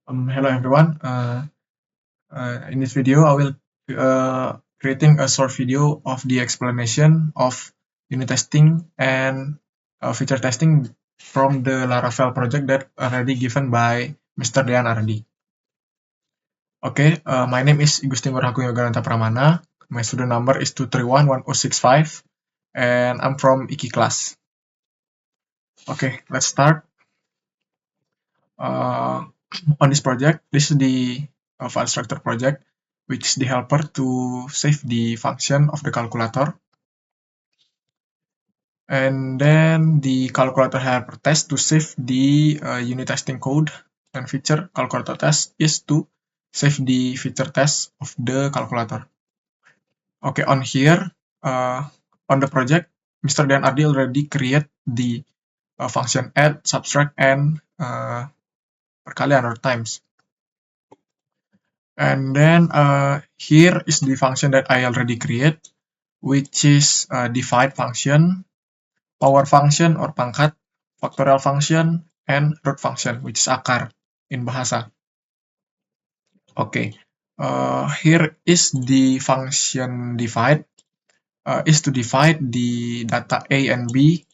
Hello everyone. In this video, I will creating a short video of the explanation of unit testing and feature testing from the Laravel project that already given by Mr. Dean already. Okay, my name is Igustin Agung Yogananta Pramana. My student number is 2311065, and I'm from IKI class. Okay, let's start. On this project, this is the file structure project, which is the helper to save the function of the calculator. And then the calculator helper test to save the unit testing code, and feature calculator test is to save the feature test of the calculator. Okay, on here, on the project, Mr. Dan Ardi already create the function add, subtract, and perkalian or times. And then here is the function that I already create, which is divide function, power function or pangkat, factorial function, and root function, which is akar in bahasa. Okay, here is the function divide, is to divide the data A and B,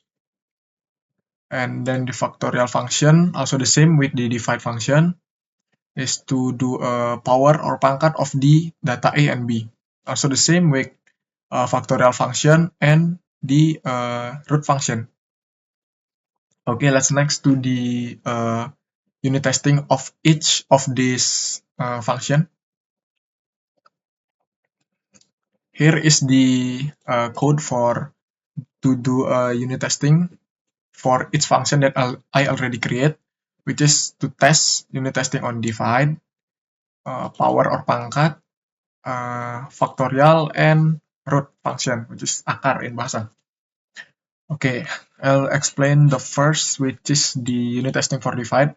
and then the factorial function, also the same with the divide function, is to do a power or pangkat of the data A and B. Also the same with factorial function and the root function. Okay, let's next to the unit testing of each of these function. Here is the code for to do unit testing for each function that I already create, which is to test unit testing on divide, power or pangkat, factorial, and root function, which is akar in bahasa. Okay, I'll explain the first, which is the unit testing for divide.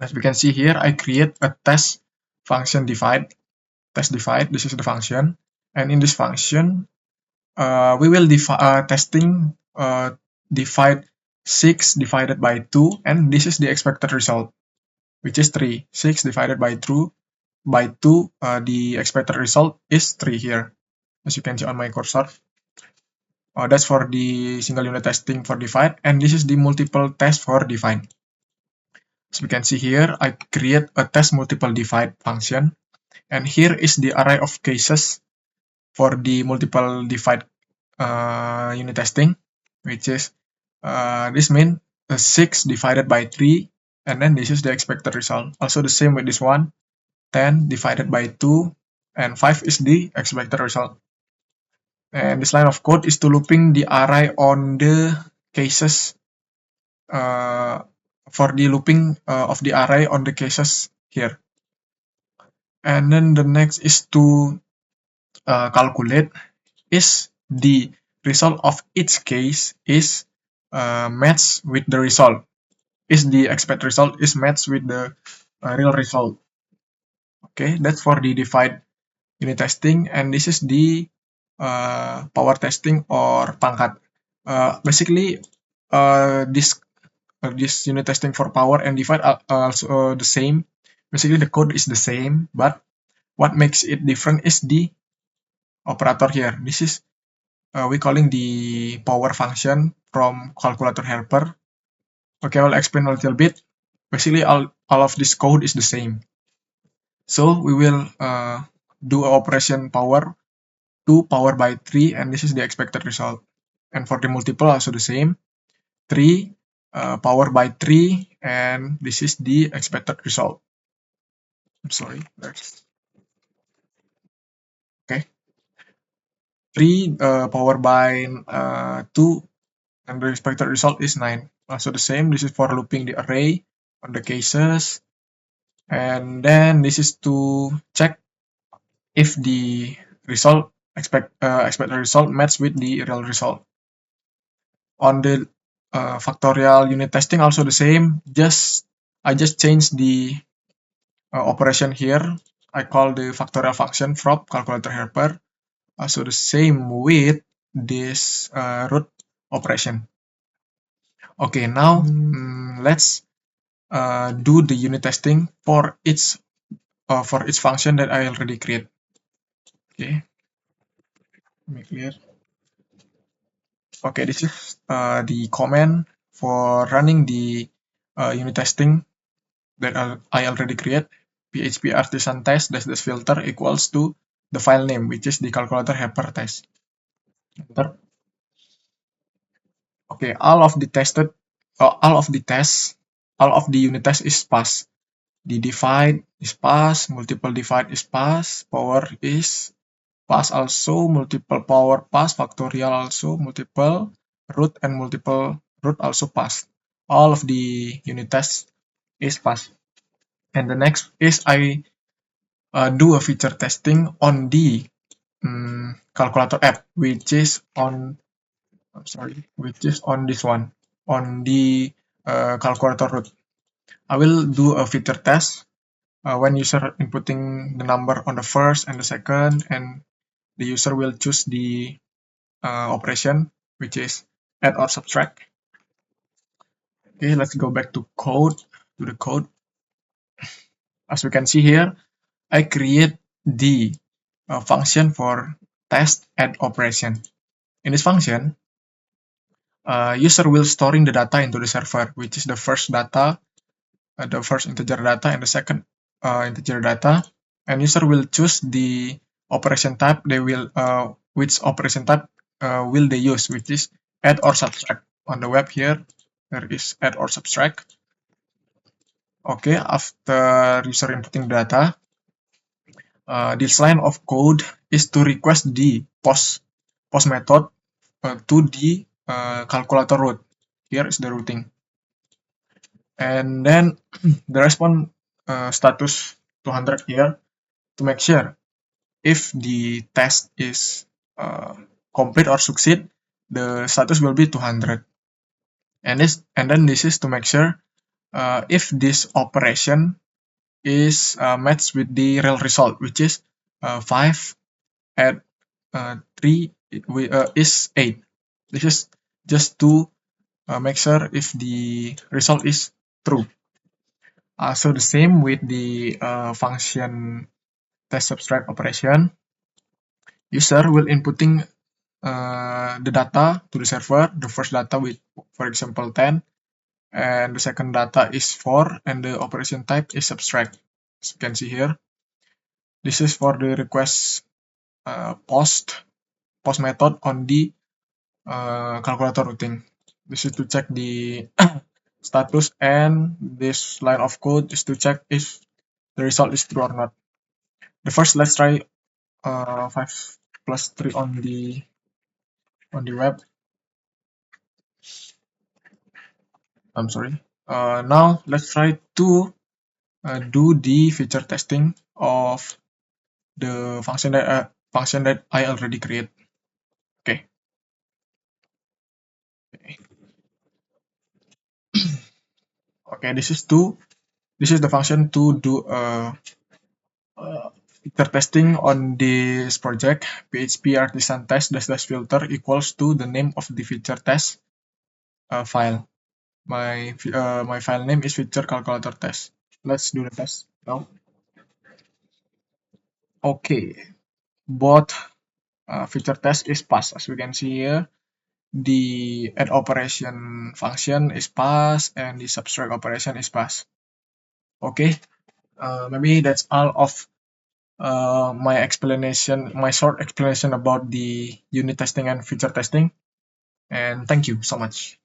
As we can see here, I create a test function divide, test divide, this is the function. And in this function, we will testing divide 6 divided by 2, and this is the expected result, which is 3. 6 divided by 2, the expected result is 3 here, as you can see on my cursor. That's for the single unit testing for divide, and this is the multiple test for divide. As we can see here, I create a test multiple divide function, and here is the array of cases for the multiple divide unit testing, which is this means 6 divided by 3, and then this is the expected result. Also the same with this one, 10 divided by 2, and 5 is the expected result. And this line of code is to looping the array on the cases for the looping of the array on the cases here. And then the next is to calculate is the result of each case is matched with the result. Is the expected result is matched with the real result. Okay, that's for the divide unit testing, and this is the power testing or pangkat. Basically, this unit testing for power and divide are also the same. Basically, the code is the same, but what makes it different is the operator here. This is we calling the power function from calculator helper. Okay, I'll explain a little bit. Basically, all of this code is the same. So we will do operation power 2 power by 3, and this is the expected result. And for the multiple, also the same. 3 power by 3, and this is the expected result. I'm sorry. Okay. 3 power by 2, and the expected result is 9. Also the same, this is for looping the array on the cases. And then this is to check if the result expected result match with the real result. On the factorial unit testing, also the same. I just changed the operation here. I call the factorial function from calculator helper. Also the same with this root operation. Okay, now let's do the unit testing for each function that I already create. Okay, make clear. Okay, this is the command for running the unit testing that I already create. PHP artisan test dash filter equals to the file name, which is the calculator helper test. Enter. Okay, all of the tests, all of the unit tests is passed. The divide is passed, multiple divide is passed, power is passed also, multiple power passed, factorial also, multiple root and multiple root also passed. All of the unit tests is passed. And the next is I do a feature testing on the calculator app, which is on this one, on the calculator root. I will do a feature test when user inputting the number on the first and the second, and the user will choose the operation, which is add or subtract. Okay, let's go back to the code. As we can see here, I create the function for test add operation. In this function, user will storing the data into the server, which is the first data, the first integer data and the second integer data, and user will choose the operation type which operation type will they use, which is add or subtract. On the web here, there is add or subtract. Okay, after user inputting data, this line of code is to request the post method to the calculator root. Here is the routing, and then the response status 200 here to make sure if the test is complete or succeed, the status will be 200. And then this is to make sure if this operation is matched with the real result, which is 5 add 3 is 8. This is just to make sure if the result is true. So the same with the function test subtract operation. User will inputting the data to the server. The first data with, for example, 10, and the second data is 4, and the operation type is subtract. As you can see here, this is for the request post method on the calculator routing. This is to check the status, and this line of code is to check if the result is true or not. The first, let's try 5 plus 3 on the web. I'm sorry. Now let's try to do the feature testing of the function that I already create. Okay. Okay, this is the function to do feature testing on this project. PHP artisan test dash filter equals to the name of the feature test file. My file name is feature calculator test. Let's do the test now. Okay, both feature test is passed. As we can see here, the add operation function is passed and the subtract operation is passed. Okay, maybe that's all of my short explanation about the unit testing and feature testing. And thank you so much.